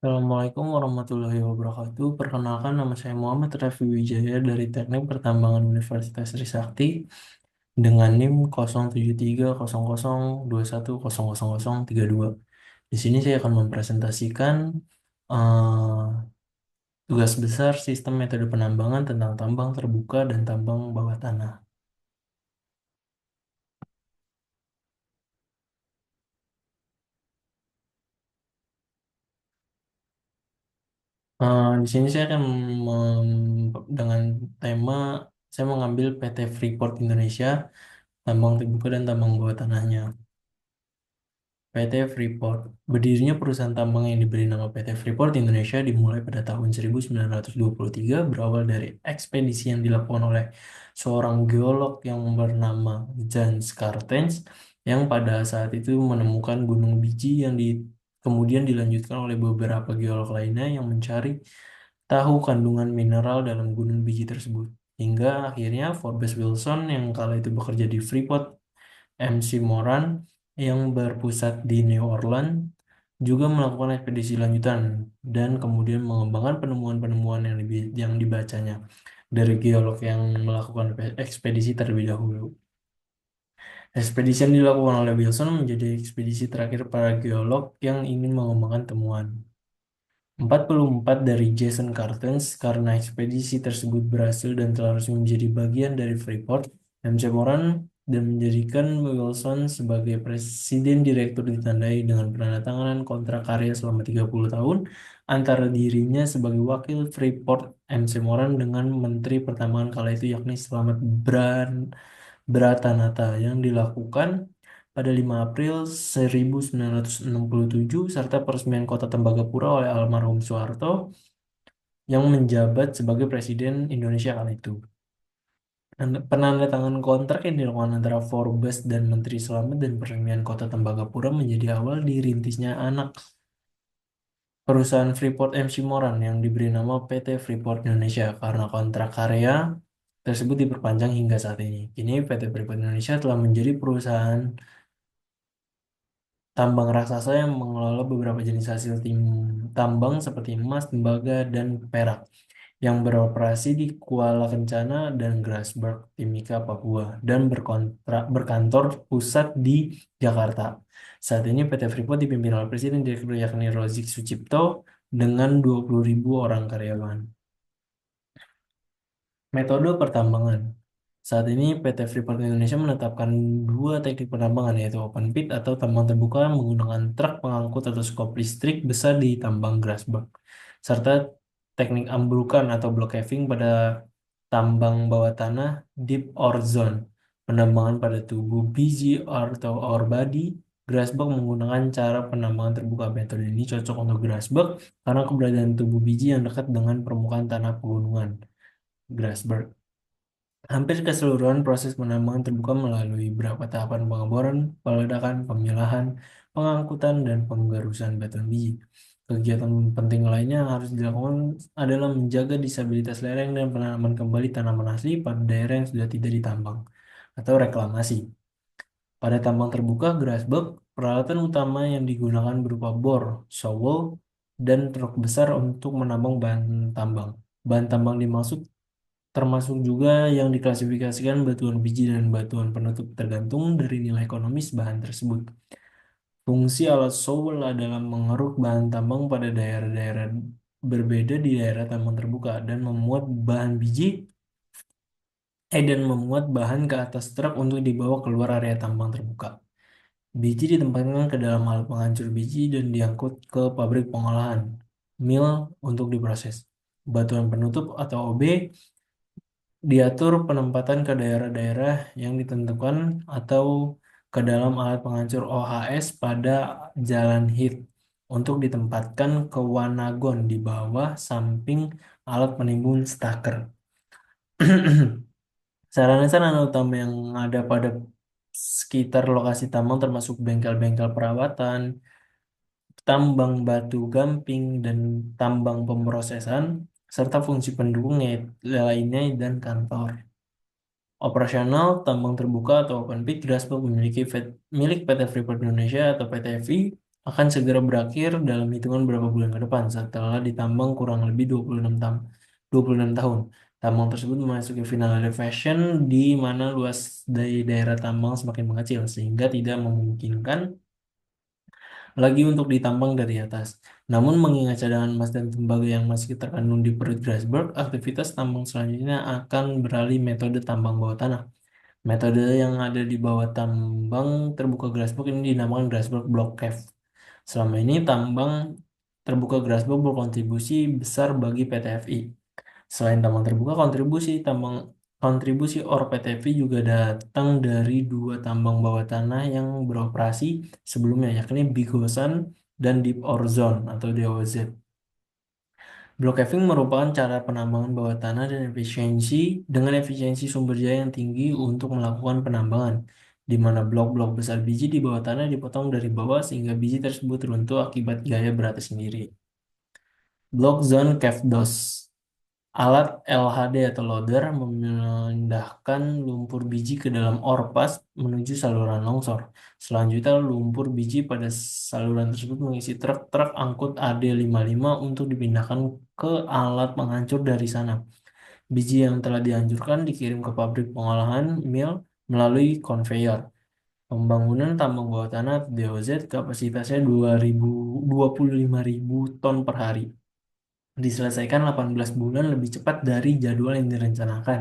Assalamualaikum warahmatullahi wabarakatuh. Perkenalkan, nama saya Muhammad Rafi Wijaya dari Teknik Pertambangan Universitas Trisakti dengan NIM 073002100032. Di sini saya akan mempresentasikan eh, tugas besar sistem metode penambangan tentang tambang terbuka dan tambang bawah tanah. Di sini saya akan dengan tema saya mengambil PT Freeport Indonesia, tambang terbuka dan tambang bawah tanahnya. PT Freeport. Berdirinya perusahaan tambang yang diberi nama PT Freeport Indonesia dimulai pada tahun 1923 berawal dari ekspedisi yang dilakukan oleh seorang geolog yang bernama Jan Carstens yang pada saat itu menemukan gunung biji yang kemudian dilanjutkan oleh beberapa geolog lainnya yang mencari tahu kandungan mineral dalam gunung biji tersebut. Hingga akhirnya Forbes Wilson yang kala itu bekerja di Freeport MC Moran yang berpusat di New Orleans juga melakukan ekspedisi lanjutan dan kemudian mengembangkan penemuan-penemuan yang dibacanya dari geolog yang melakukan ekspedisi terlebih dahulu. Ekspedisi yang dilakukan oleh Wilson menjadi ekspedisi terakhir para geolog yang ingin mengembangkan temuan. 44 dari Jason Cartens karena ekspedisi tersebut berhasil dan telah resmi menjadi bagian dari Freeport, MC Moran dan menjadikan Wilson sebagai presiden direktur ditandai dengan penandatanganan kontrak karya selama 30 tahun antara dirinya sebagai wakil Freeport MC Moran dengan Menteri Pertambangan kala itu yakni Slamet Bratanata yang dilakukan pada 5 April 1967 serta peresmian Kota Tembagapura oleh almarhum Soeharto yang menjabat sebagai Presiden Indonesia kala itu. Penandatangan kontrak yang dilakukan antara Forbes dan Menteri Selamat dan peresmian Kota Tembagapura menjadi awal dirintisnya anak perusahaan Freeport MC Moran yang diberi nama PT Freeport Indonesia karena kontrak karya tersebut diperpanjang hingga saat ini. Kini PT Freeport Indonesia telah menjadi perusahaan tambang raksasa yang mengelola beberapa jenis hasil tambang seperti emas, tembaga, dan perak yang beroperasi di Kuala Kencana dan Grasberg, Timika, Papua, dan berkantor pusat di Jakarta. Saat ini PT Freeport dipimpin oleh Presiden Direktur yakni Rozik Sucipto dengan 20.000 orang karyawan. Metode pertambangan. Saat ini PT Freeport Indonesia menetapkan dua teknik penambangan yaitu open pit atau tambang terbuka menggunakan truk pengangkut atau skop listrik besar di tambang Grasberg, serta teknik ambrukan atau block caving pada tambang bawah tanah deep ore zone. Penambangan pada tubuh biji atau ore body Grasberg menggunakan cara penambangan terbuka. Metode ini cocok untuk Grasberg karena keberadaan tubuh biji yang dekat dengan permukaan tanah pegunungan Grasberg. Hampir keseluruhan proses penambangan terbuka melalui beberapa tahapan pengeboran, peledakan, pemilahan, pengangkutan, dan penggerusan batuan biji. Kegiatan penting lainnya yang harus dilakukan adalah menjaga stabilitas lereng dan penanaman kembali tanaman asli pada daerah yang sudah tidak ditambang atau reklamasi. Pada tambang terbuka Grasberg, peralatan utama yang digunakan berupa bor, shovel, dan truk besar untuk menambang bahan tambang. Bahan tambang dimaksud termasuk juga yang diklasifikasikan batuan biji dan batuan penutup tergantung dari nilai ekonomis bahan tersebut. Fungsi alat shovel adalah mengeruk bahan tambang pada daerah-daerah berbeda di daerah tambang terbuka dan memuat bahan ke atas truk untuk dibawa keluar area tambang terbuka. Biji ditempatkan ke dalam alat penghancur biji dan diangkut ke pabrik pengolahan, mill untuk diproses. Batuan penutup atau OB diatur penempatan ke daerah-daerah yang ditentukan atau ke dalam alat penghancur OHS pada jalan hit untuk ditempatkan ke wanagon di bawah samping alat penimbun staker. Sarana-sarana utama yang ada pada sekitar lokasi tambang termasuk bengkel-bengkel perawatan, tambang batu gamping, dan tambang pemrosesan, serta fungsi pendukung lainnya dan kantor. Operasional tambang terbuka atau open pit Grasberg milik PT Freeport Indonesia atau PTFI akan segera berakhir dalam hitungan beberapa bulan ke depan setelah ditambang kurang lebih 26 tahun. Tambang tersebut memasuki final elevation di mana luas dari daerah tambang semakin mengecil sehingga tidak memungkinkan lagi untuk ditambang dari atas. Namun mengingat cadangan emas dan tembaga yang masih terkandung di perut Grasberg, aktivitas tambang selanjutnya akan beralih metode tambang bawah tanah. Metode yang ada di bawah tambang terbuka Grasberg ini dinamakan Grasberg Block Cave. Selama ini tambang terbuka Grasberg berkontribusi besar bagi PT FI. Selain tambang terbuka, kontribusi OR PTV juga datang dari dua tambang bawah tanah yang beroperasi sebelumnya, yakni Big Hosan dan Deep Ore Zone atau DOZ. Block caving merupakan cara penambangan bawah tanah dan dengan efisiensi sumber daya yang tinggi untuk melakukan penambangan, di mana blok-blok besar biji di bawah tanah dipotong dari bawah sehingga biji tersebut runtuh akibat gaya beratnya sendiri. Block Zone Cave DOS. Alat LHD atau loader memindahkan lumpur biji ke dalam orpas menuju saluran longsor. Selanjutnya, lumpur biji pada saluran tersebut mengisi truk-truk angkut AD55 untuk dipindahkan ke alat penghancur dari sana. Biji yang telah dihancurkan dikirim ke pabrik pengolahan mill melalui konveyor. Pembangunan tambang bawah tanah atau DOZ kapasitasnya 25.000 ton per hari diselesaikan 18 bulan lebih cepat dari jadwal yang direncanakan.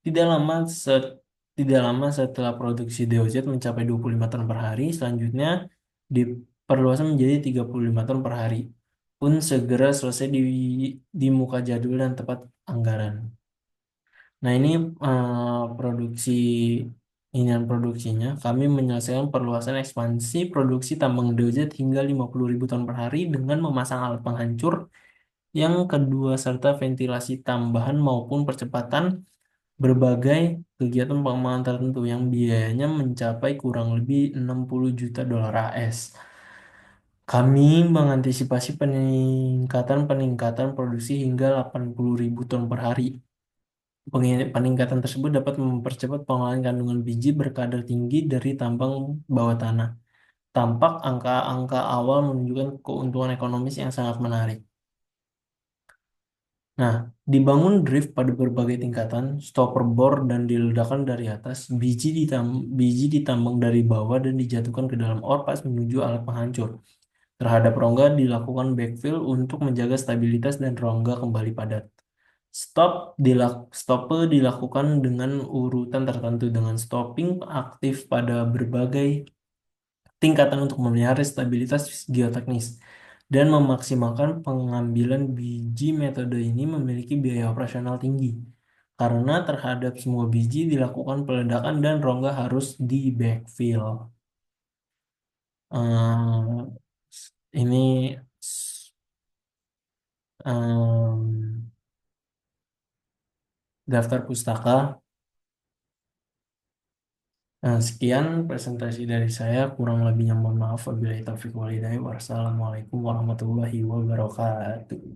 Tidak lama se- Tidak lama setelah produksi DOZ mencapai 25 ton per hari, selanjutnya diperluas menjadi 35 ton per hari. Pun segera selesai di muka jadwal dan tepat anggaran. Nah, ini produksi inian produksinya. Kami menyelesaikan perluasan ekspansi produksi tambang DOZ hingga 50.000 ton per hari dengan memasang alat penghancur yang kedua serta ventilasi tambahan maupun percepatan berbagai kegiatan pengembangan tertentu yang biayanya mencapai kurang lebih 60 juta dolar AS. Kami mengantisipasi peningkatan produksi hingga 80.000 ton per hari. Peningkatan tersebut dapat mempercepat pengolahan kandungan biji berkadar tinggi dari tambang bawah tanah. Tampak angka-angka awal menunjukkan keuntungan ekonomis yang sangat menarik. Nah, dibangun drift pada berbagai tingkatan, stopper bor dan diledakkan dari atas, biji ditambang dari bawah dan dijatuhkan ke dalam orpas menuju alat penghancur. Terhadap rongga dilakukan backfill untuk menjaga stabilitas dan rongga kembali padat. Stope dilakukan dengan urutan tertentu dengan stopping aktif pada berbagai tingkatan untuk memelihara stabilitas geoteknis dan memaksimalkan pengambilan biji. Metode ini memiliki biaya operasional tinggi karena terhadap semua biji dilakukan peledakan dan rongga harus di backfill. Ehm, ini ehm, daftar pustaka. Sekian presentasi dari saya. Kurang lebihnya mohon maaf. Wabillahi taufiq walhidayah. Wassalamualaikum warahmatullahi wabarakatuh.